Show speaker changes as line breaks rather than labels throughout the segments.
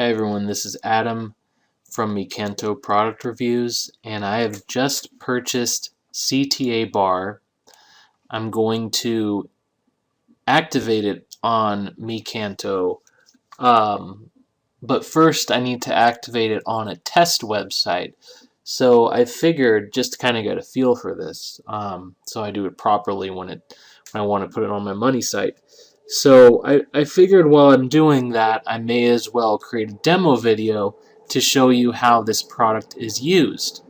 Hi everyone, this is Adam from Mikanto Product Reviews, and I have just purchased CTA Bar. I'm going to activate it on Mikanto, but first I need to activate it on a test website. So I figured, just to kind of get a feel for this, so I do it properly when I want to put it on my money site. So I figured while I'm doing that, I may as well create a demo video to show you how this product is used.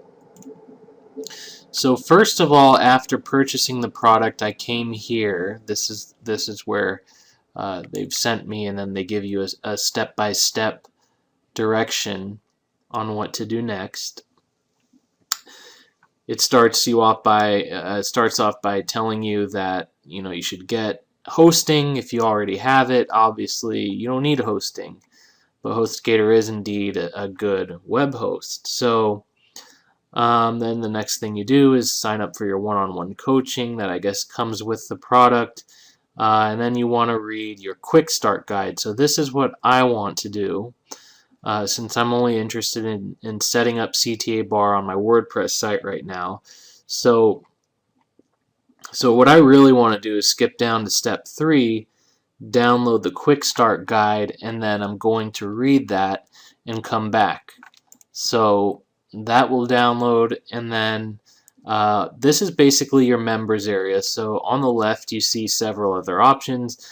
So first of all, after purchasing the product, I came here. This is where they've sent me, and then they give you a step-by-step direction on what to do next. It starts off by telling you that you should get hosting if you already have it. Obviously, you don't need hosting, but HostGator is indeed a good web host. So then the next thing you do is sign up for your one-on-one coaching that I guess comes with the product, and then you want to read your quick start guide. So this is what I want to do. Since I'm only interested in setting up CTA Bar on my WordPress site right now. So what I really want to do is skip down to step 3, download the quick start guide, and then I'm going to read that and come back. So that will download, and then this is basically your members area. So on the left you see several other options.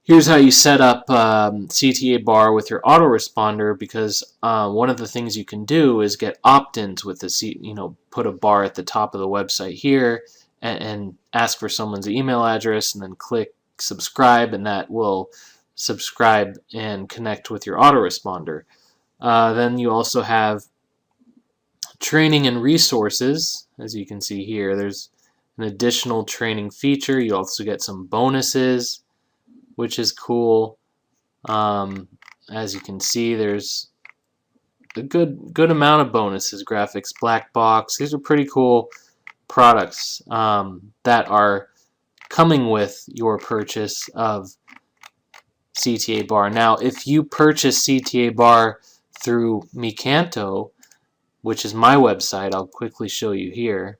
Here's how you set up CTA Bar with your autoresponder, because one of the things you can do is get opt-ins with the put a bar at the top of the website here and ask for someone's email address, and then click subscribe, and that will subscribe and connect with your autoresponder. Then you also have training and resources. As you can see here, there's an additional training feature. You also get some bonuses, which is cool. As you can see, there's a good amount of bonuses. Graphics, black box. These are pretty cool products that are coming with your purchase of CTA Bar. Now, if you purchase CTA Bar through Mikanto, which is my website, I'll quickly show you here.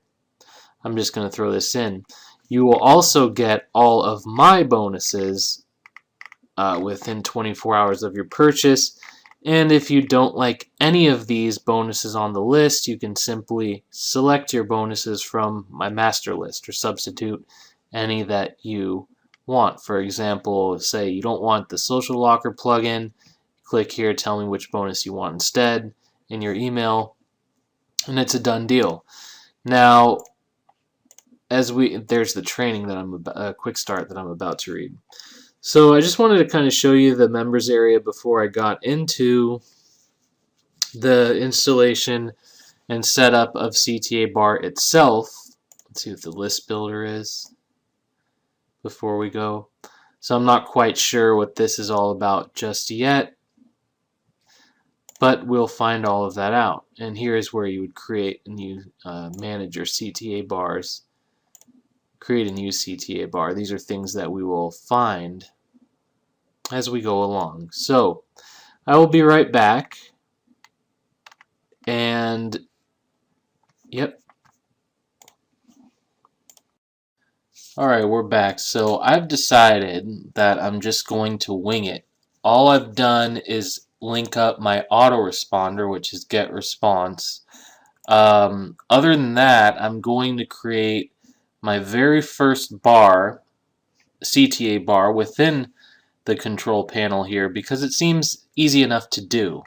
I'm just going to throw this in. You will also get all of my bonuses within 24 hours of your purchase. And if you don't like any of these bonuses on the list, you can simply select your bonuses from my master list or substitute any that you want. For example, say you don't want the Social Locker plugin, click here, tell me which bonus you want instead in your email, and it's a done deal. Now, there's the training that quick start that I'm about to read. So I just wanted to kind of show you the members area before I got into the installation and setup of CTA Bar itself. Let's see what the list builder is before we go. So I'm not quite sure what this is all about just yet, but we'll find all of that out. And here is where you would create and you manage your CTA bars. Create a new CTA Bar. These are things that we will find as we go along. So I will be right back, and yep. Alright, we're back. So I've decided that I'm just going to wing it. All I've done is link up my autoresponder, which is get response. Other than that, I'm going to create my very first bar, CTA Bar, within the control panel here, because it seems easy enough to do.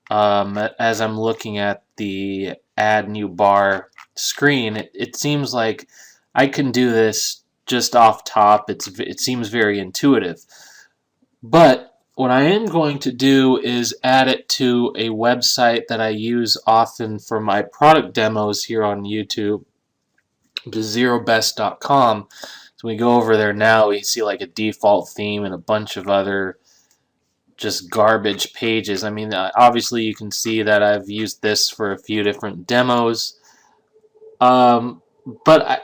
As I'm looking at the add new bar screen, it seems like I can do this just off top. It seems very intuitive. But what I am going to do is add it to a website that I use often for my product demos here on YouTube, to zerobest.com. So we go over there now, we see like a default theme and a bunch of other just garbage pages. I mean, obviously you can see that I've used this for a few different demos, but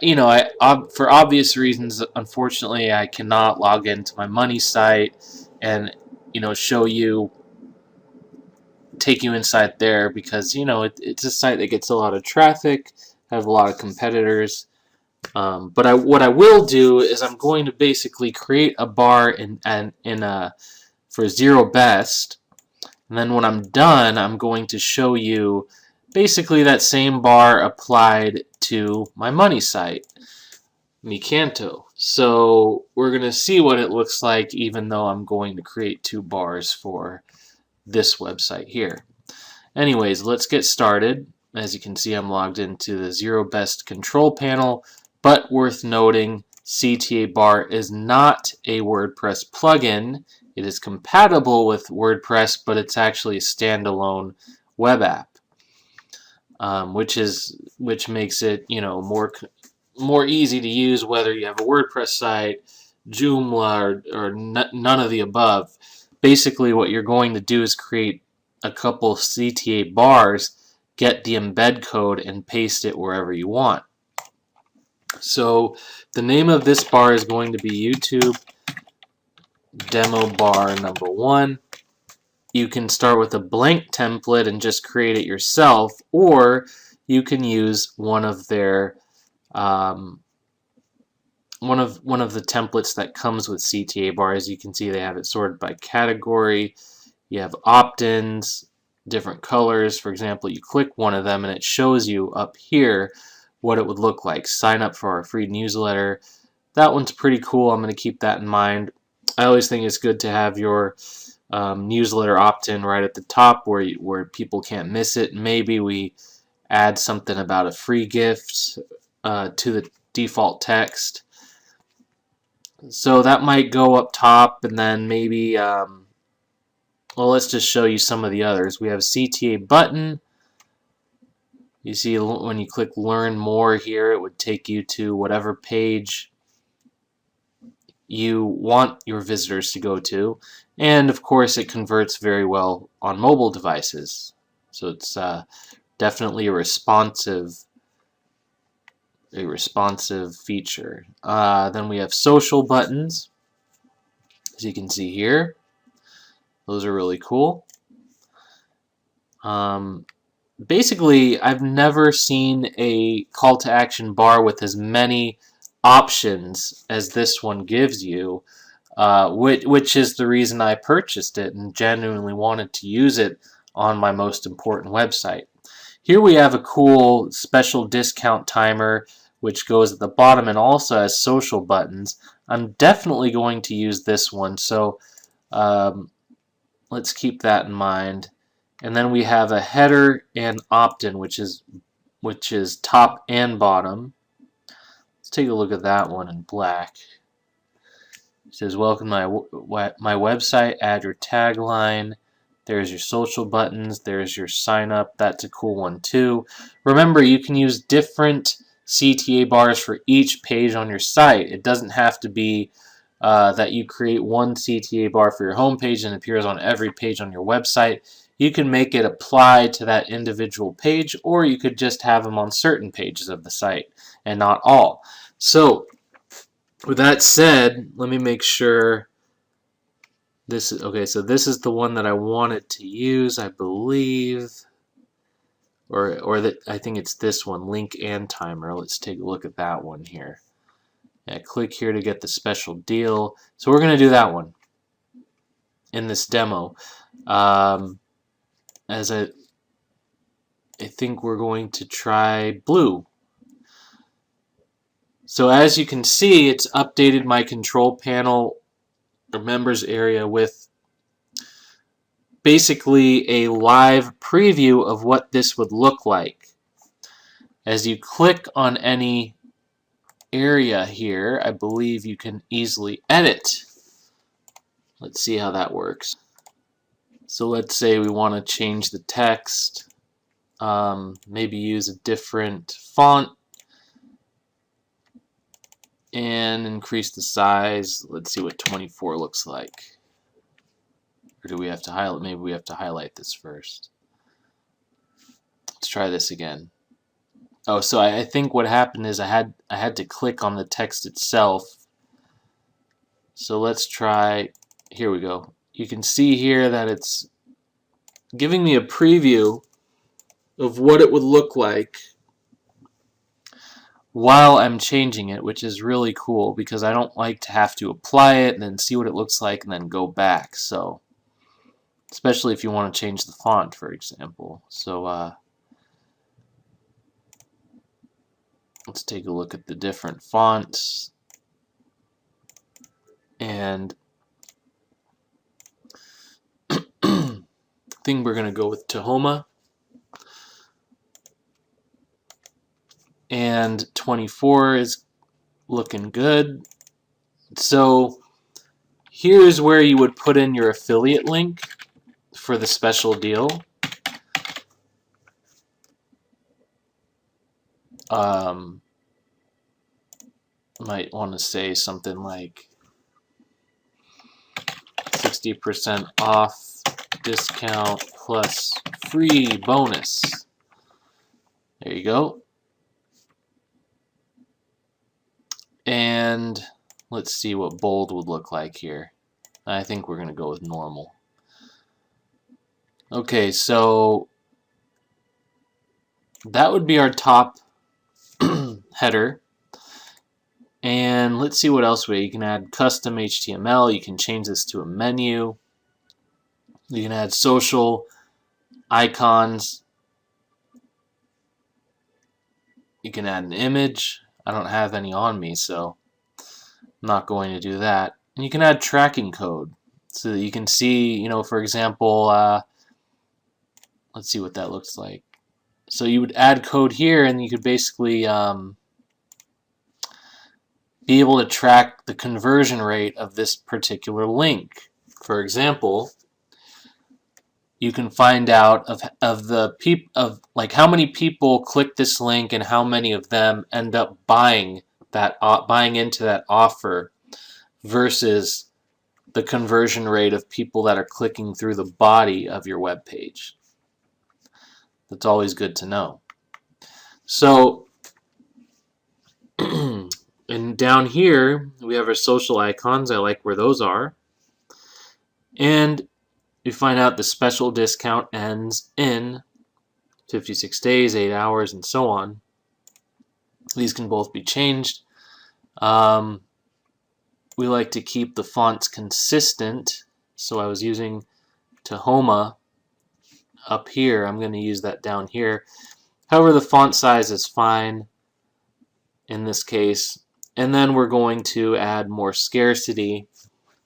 for obvious reasons, unfortunately, I cannot log into my money site and show you take you inside there because, you know, it's a site that gets a lot of traffic, have a lot of competitors. But what I will do is I'm going to basically create a bar for zero best, and then when I'm done, I'm going to show you basically that same bar applied to my money site, Micanto. So we're going to see what it looks like, even though I'm going to create two bars for this website here. Anyways, let's get started. As you can see, I'm logged into the Zero Best control panel, but worth noting, CTA Bar is not a WordPress plugin. It is compatible with WordPress, but it's actually a standalone web app, which makes it, you know, more easy to use whether you have a WordPress site, Joomla, or none of the above. Basically, what you're going to do is create a couple CTA bars, get the embed code, and paste it wherever you want. So the name of this bar is going to be YouTube Demo Bar number 1. You can start with a blank template and just create it yourself, or you can use one of their one of the templates that comes with CTA Bar. As you can see, they have it sorted by category. You have opt-ins, different colors. For example, you click one of them and it shows you up here what it would look like. Sign up for our free newsletter. That one's pretty cool. I'm going to keep that in mind. I always think it's good to have your newsletter opt-in right at the top where people can't miss it. Maybe we add something about a free gift to the default text. So that might go up top, and then maybe, well, let's just show you some of the others. We have CTA button. You see when you click learn more here, it would take you to whatever page you want your visitors to go to. And of course, it converts very well on mobile devices. So it's definitely a responsive feature. Then we have social buttons, as you can see here. Those are really cool. Basically, I've never seen a call to action bar with as many options as this one gives you, which is the reason I purchased it and genuinely wanted to use it on my most important website. Here we have a cool special discount timer which goes at the bottom and also has social buttons. I'm definitely going to use this one, so let's keep that in mind. And then we have a header and opt-in, which is top and bottom. Let's take a look at that one in black. It says, welcome to my website, add your tagline. There's your social buttons. There's your sign up. That's a cool one too. Remember, you can use different CTA bars for each page on your site. It doesn't have to be that you create one CTA bar for your home page and it appears on every page on your website. You can make it apply to that individual page, or you could just have them on certain pages of the site and not all. So with that said, let me make sure this is okay. So this is the one that I wanted to use, I believe, or that I think it's this one, link and timer. Let's take a look at that one here. Yeah, click here to get the special deal. So we're going to do that one in this demo. As I think we're going to try blue. So as you can see, it's updated my control panel or members area with basically a live preview of what this would look like. As you click on any area here, I believe you can easily edit. Let's see how that works. So let's say we want to change the text, maybe use a different font and increase the size. Let's see what 24 looks like. Or do we have to highlight? Maybe we have to highlight this first. Let's try this again. Oh, so I think what happened is I had to click on the text itself. So let's try. Here we go. You can see here that it's giving me a preview of what it would look like while I'm changing it, which is really cool because I don't like to have to apply it and then see what it looks like and then go back. So, especially if you want to change the font, for example. So, let's take a look at the different fonts. And I think we're going to go with Tahoma. And 24 is looking good. So here's where you would put in your affiliate link for the special deal. Might want to say something like 60% off discount plus free bonus. There you go. And let's see what bold would look like here. I think we're going to go with normal. Okay, so that would be our top header. And let's see what else you can add. Custom HTML. You can change this to a menu. You can add social icons. You can add an image. I don't have any on me, so I'm not going to do that. And you can add tracking code so that you can see, you know, for example, let's see what that looks like. So you would add code here, and you could basically be able to track the conversion rate of this particular link. For example, you can find out of how many people click this link and how many of them end up buying into that offer versus the conversion rate of people that are clicking through the body of your web page. That's always good to know. So and down here we have our social icons. I like where those are. And you find out the special discount ends in 56 days, 8 hours, and so on. These can both be changed. We like to keep the fonts consistent, so I was using Tahoma up here. I'm going to use that down here. However, the font size is fine in this case. And then we're going to add more scarcity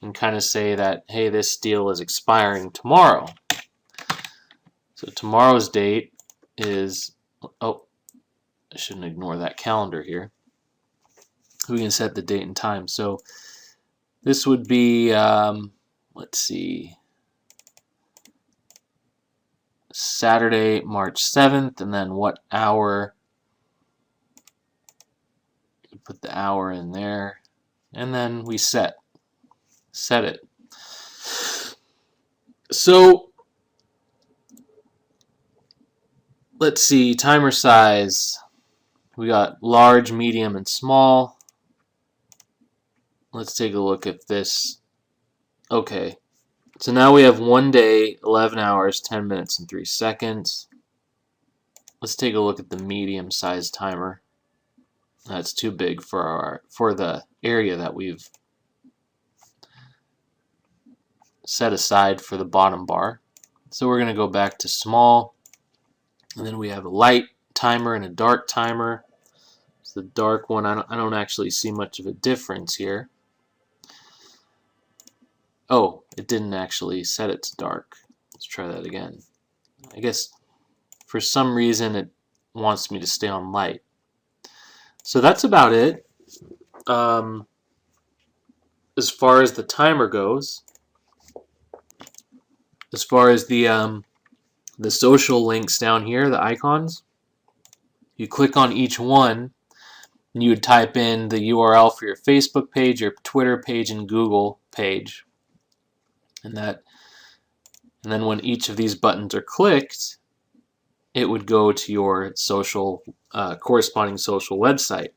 and kind of say that, hey, this deal is expiring tomorrow. So tomorrow's date is, oh, I shouldn't ignore that calendar here. We can set the date and time. So this would be, let's see, Saturday, March 7th, and then what hour? Put the hour in there, and then we set it. So let's see, timer size. We got large, medium, and small. Let's take a look at this. Okay, so now we have 1 day, 11 hours, 10 minutes, and 3 seconds. Let's take a look at the medium-sized timer. That's too big for the area that we've set aside for the bottom bar. So we're going to go back to small, and then we have a light timer and a dark timer. So the dark one, I don't actually see much of a difference here. Oh, it didn't actually set it to dark. Let's try that again. I guess for some reason it wants me to stay on light. So that's about it as far as the timer goes. As far as the social links down here, the icons, you click on each one and you would type in the URL for your Facebook page, your Twitter page, and Google page. And then when each of these buttons are clicked, it would go to your social corresponding social website.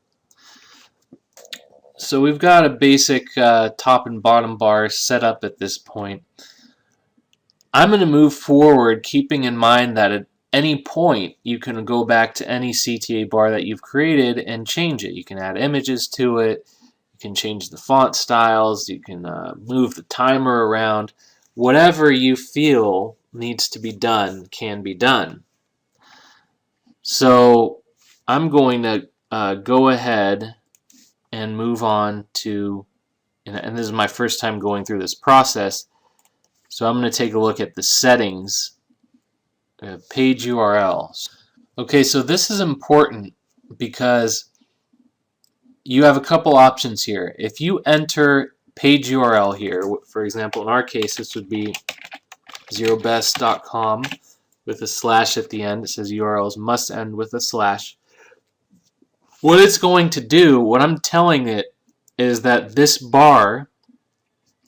So we've got a basic top and bottom bar set up at this point. I'm going to move forward keeping in mind that at any point you can go back to any CTA bar that you've created and change it. You can add images to it, you can change the font styles, you can move the timer around. Whatever you feel needs to be done can be done. So I'm going to go ahead and move on to, and this is my first time going through this process, so I'm going to take a look at the settings, page URLs. Okay, so this is important because you have a couple options here. If you enter page URL here, for example, in our case, this would be zerobest.com with a slash at the end. It says URLs must end with a slash. What it's going to do, what I'm telling it, is that this bar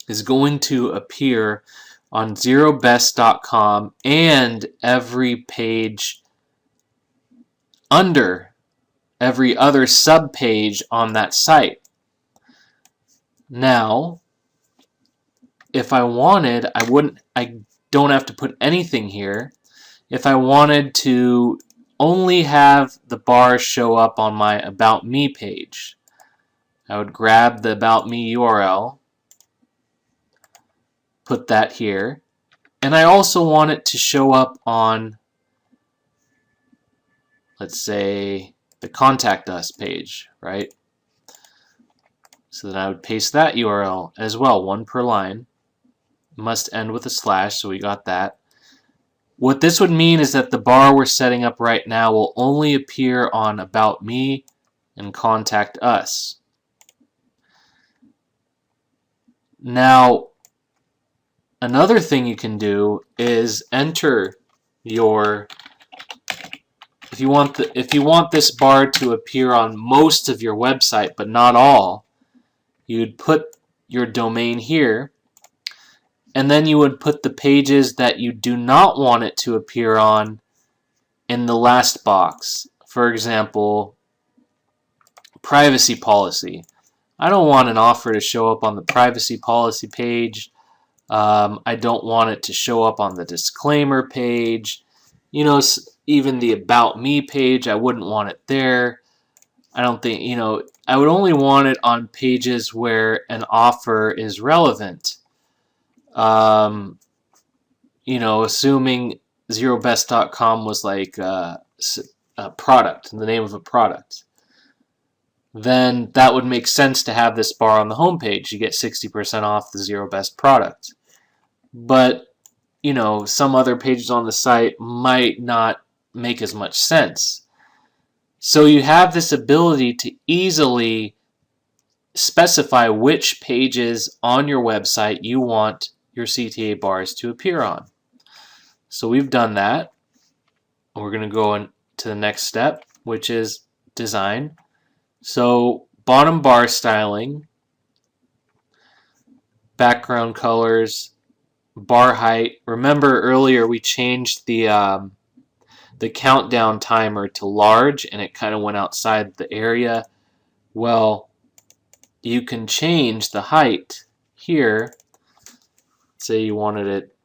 is going to appear on zerobest.com and every page under every other sub-page on that site. Now, if I wanted, I don't have to put anything here. If I wanted to only have the bar show up on my About Me page, I would grab the About Me URL, put that here, and I also want it to show up on, let's say, the Contact Us page, right? So then I would paste that URL as well, one per line. Must end with a slash, so we got that. What this would mean is that the bar we're setting up right now will only appear on About Me and Contact Us. Now, another thing you can do is enter your, if you want this bar to appear on most of your website but not all, you'd put your domain here, and then you would put the pages that you do not want it to appear on in the last box. For example, privacy policy. I don't want an offer to show up on the privacy policy page. I don't want it to show up on the disclaimer page. You know, even the About Me page, I wouldn't want it there. I don't think, you know, I would only want it on pages where an offer is relevant. You know, assuming zerobest.com was like a product, the name of a product, then that would make sense to have this bar on the home page. You get 60% off the Zerobest product. But, you know, some other pages on the site might not make as much sense. So you have this ability to easily specify which pages on your website you want your CTA bars to appear on. So we've done that. We're going to go into the next step, which is design. So bottom bar styling, background colors, bar height. Remember earlier we changed the countdown timer to large and it kind of went outside the area. Well, you can change the height here. Say you wanted it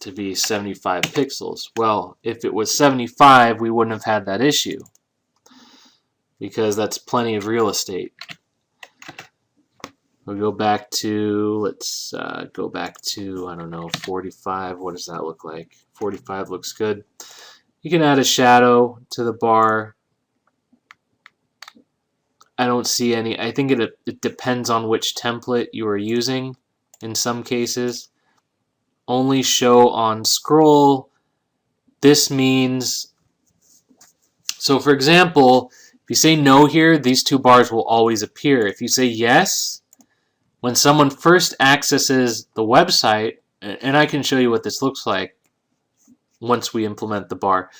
to be 75 pixels. Well, if it was 75, we wouldn't have had that issue, because that's plenty of real estate. We'll go back to, let's go back to, I don't know, 45. What does that look like? 45 looks good. You can add a shadow to the bar. I don't see any. I think it depends on which template you are using in some cases. Only show on scroll. This means, so for example, if you say no here, these two bars will always appear. If you say yes, when someone first accesses the website, and I can show you what this looks like once we implement the bar.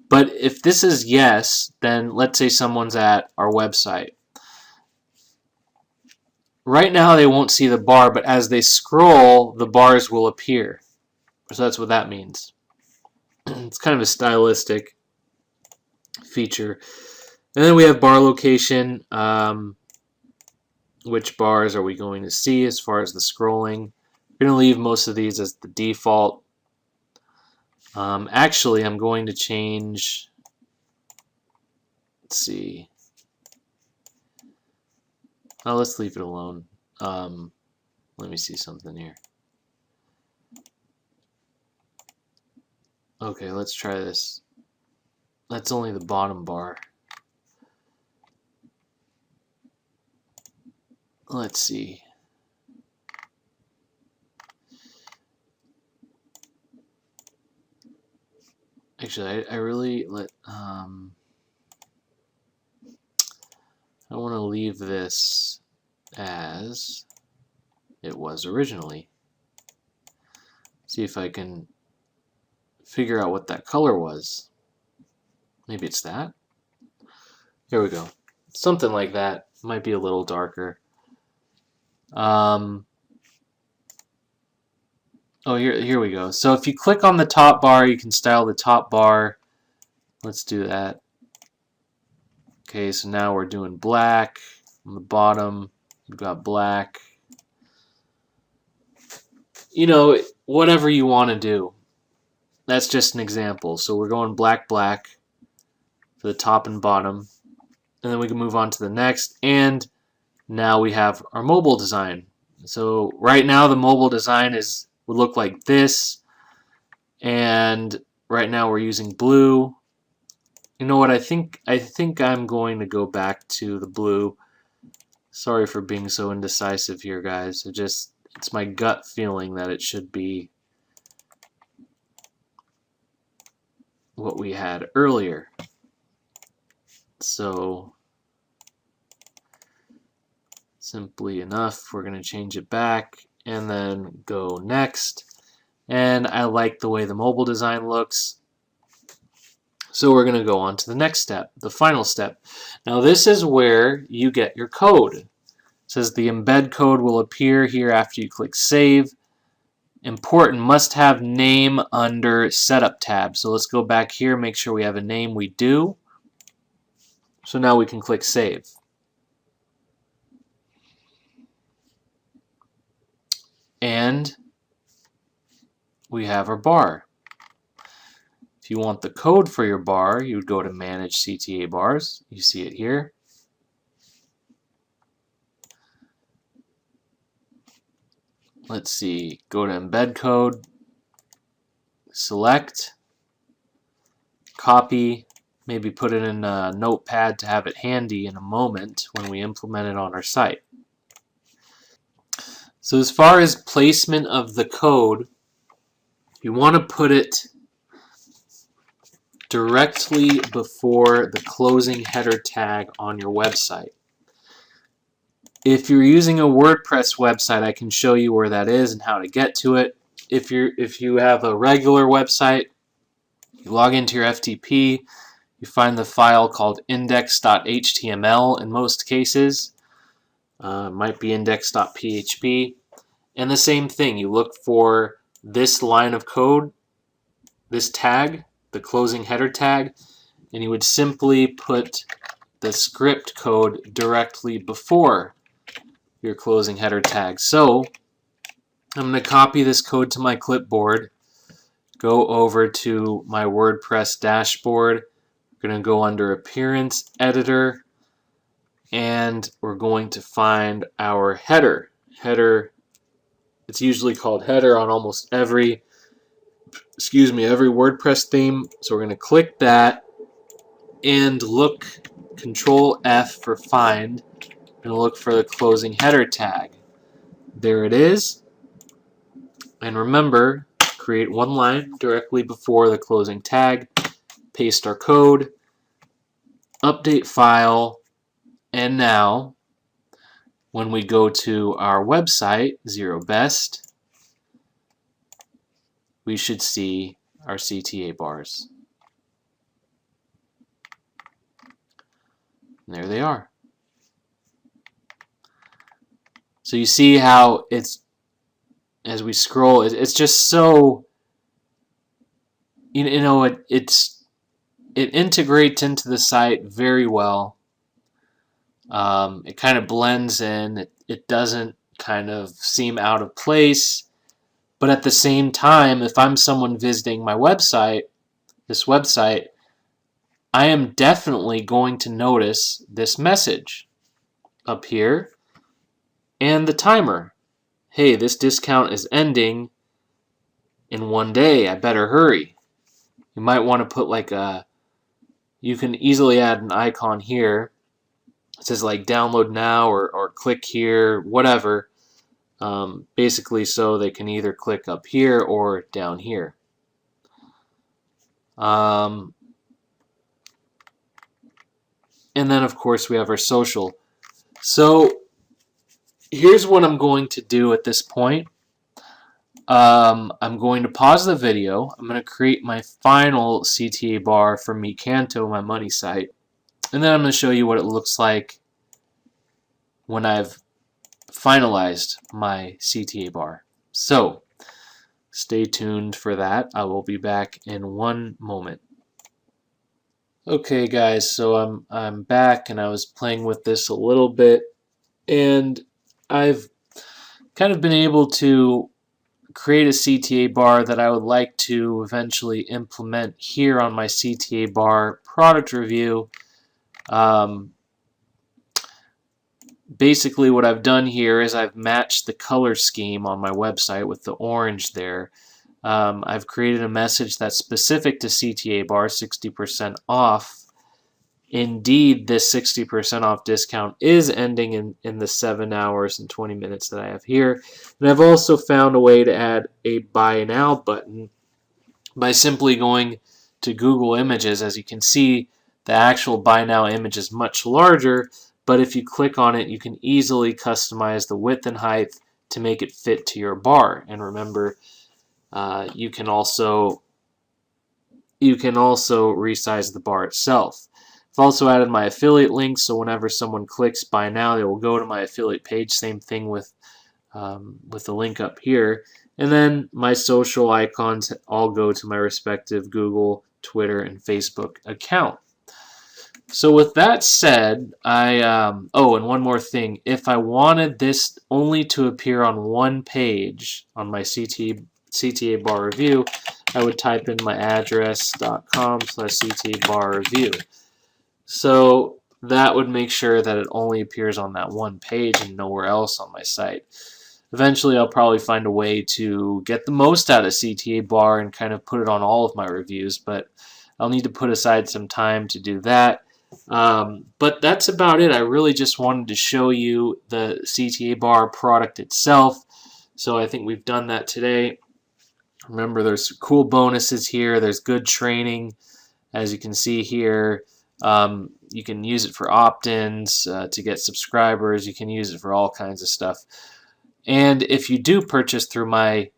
But if this is yes, then let's say someone's at our website. Right now they won't see the bar, but as they scroll, the bars will appear. So that's what that means. It's kind of a stylistic feature. And then we have bar location. Which bars are we going to see as far as the scrolling? We're going to leave most of these as the default. Actually, I'm going to change, let's see. Oh, let's leave it alone. Let me see something here. Okay, let's try this. That's only the bottom bar. Let's see. Actually, I really I want to leave this as it was originally. See if I can figure out what that color was. Maybe it's that. Here we go. Something like that. Might be a little darker. Oh, here we go. So if you click on the top bar, you can style the top bar. Let's do that. Okay, so now we're doing black. On the bottom, we've got black. You know, whatever you want to do. That's just an example. So we're going black, black for the top and bottom. And then we can move on to the next. And now we have our mobile design. So right now the mobile design would look like this. And right now we're using blue. You know what? I think I'm going to go back to the blue. Sorry for being so indecisive here, guys. It's my gut feeling that it should be what we had earlier. So simply enough, we're going to change it back and then go next. And I like the way the mobile design looks. So we're going to go on to the next step, the final step. Now this is where you get your code. It says the embed code will appear here after you click save. Important, must have name under setup tab. So let's go back here, make sure we have a name. We do. So now we can click save. And we have our bar. If you want the code for your bar, you would go to Manage CTA Bars. You see it here. Let's see, go to Embed Code, select, copy, maybe put it in a notepad to have it handy in a moment when we implement it on our site. So as far as placement of the code, you want to put it directly before the closing header tag on your website. If you're using a WordPress website, I can show you where that is and how to get to it. If you have a regular website, you log into your FTP, you find the file called index.html in most cases. Might be index.php. And the same thing, you look for this line of code, this tag, the closing header tag, and you would simply put the script code directly before your closing header tag. So I'm going to copy this code to my clipboard, go over to my WordPress dashboard. We're going to go under Appearance Editor, and we're going to find our header. Header, it's usually called header on almost every WordPress theme. So we're going to click that and look, Control F for find, and look for the closing header tag. There it is. And remember, create one line directly before the closing tag, paste our code, update file, and now when we go to our website, ZeroBest, we should see our CTA bars. And there they are. So you see how it's, as we scroll, it's just so, it integrates into the site very well. It kind of blends in. It doesn't kind of seem out of place. But at the same time, if I'm someone visiting my website, this website, I am definitely going to notice this message up here and the timer. Hey, this discount is ending in 1 day. I better hurry. You might want to put like you can easily add an icon here. It says like download now or click here, whatever. Basically so they can either click up here or down here. And then of course we have our social. So here's what I'm going to do at this point. I'm going to pause the video. I'm going to create my final CTA bar for Mecanto, my money site. And then I'm going to show you what it looks like when I've finalized my CTA bar. So stay tuned for that. I will be back in 1 moment. Okay guys, so I'm back and I was playing with this a little bit and I've kind of been able to create a CTA bar that I would like to eventually implement here on my CTA bar product review. Basically what I've done here is I've matched the color scheme on my website with the orange there. I've created a message that's specific to CTA bar, 60% off. Indeed, this 60% off discount is ending in the 7 hours and 20 minutes that I have here. And I've also found a way to add a buy now button by simply going to Google Images. As you can see, the actual buy now image is much larger, but if you click on it, you can easily customize the width and height to make it fit to your bar. And remember, you can also resize the bar itself. I've also added my affiliate links, so whenever someone clicks buy now, they will go to my affiliate page. Same thing with the link up here. And then my social icons all go to my respective Google, Twitter, and Facebook account. So with that said, oh, and one more thing. If I wanted this only to appear on one page on my CTA bar review, I would type in my address.com/CTA bar review. So that would make sure that it only appears on that one page and nowhere else on my site. Eventually I'll probably find a way to get the most out of CTA bar and kind of put it on all of my reviews, but I'll need to put aside some time to do that. But that's about it. I really just wanted to show you the CTA bar product itself. So I think we've done that today. Remember, there's cool bonuses here. There's good training, as you can see here. You can use it for opt-ins to get subscribers. You can use it for all kinds of stuff. And if you do purchase through my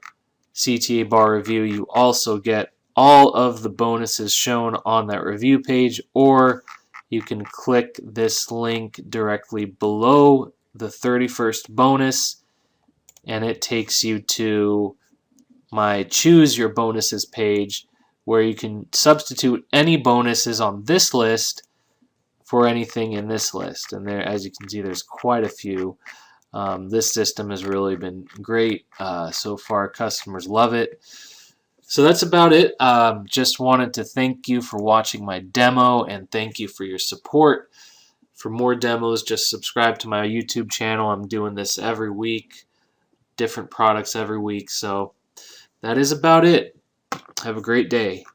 CTA bar review, you also get all of the bonuses shown on that review page, or you can click this link directly below the 31st bonus and it takes you to my choose your bonuses page, where you can substitute any bonuses on this list for anything in this list. And there, as you can see, there's quite a few. This system has really been great so far. Customers love it. So that's about it. Just wanted to thank you for watching my demo and thank you for your support. For more demos, just subscribe to my YouTube channel. I'm doing this every week, different products every week. So that is about it. Have a great day.